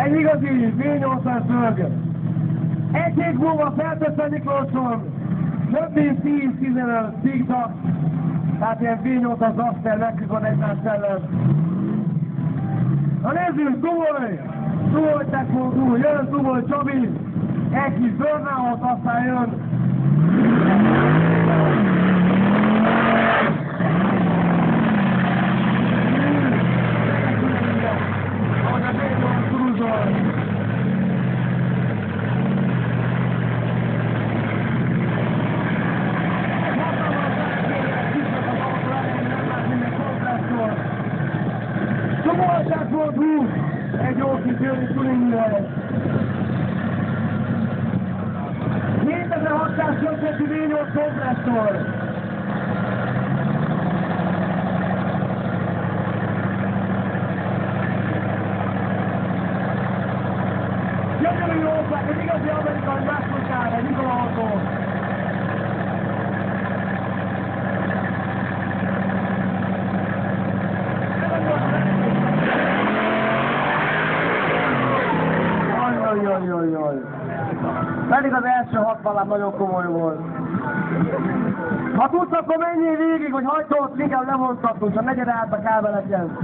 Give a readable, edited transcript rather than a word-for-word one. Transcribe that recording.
Egy igazi V8-as zöld. Egy hét múlva Feltötte Miklóson több mint 10-15 tiktak, tehát ilyen V8-as Duster megküzdön egymás ellen. Na nézzük, Dumoly! Dumoly Techmo, jön Dumoly Csabi, egy kis burnout, aztán jön. Ahogy a V8 cruisol. Dumoly.hu, egy jó kis jövő tuninghely. 7600 köthető V8 kompresszor. Gyönyörű jóság, egy igazi amerikai mászlókár, egy igazolható. Jaj. Pedig az első 60-lap nagyon komoly volt. Ha tudsz, akkor menjél végig, hogy hagyd ott, inkább lemondhatunk, a negyed átba kábeleken.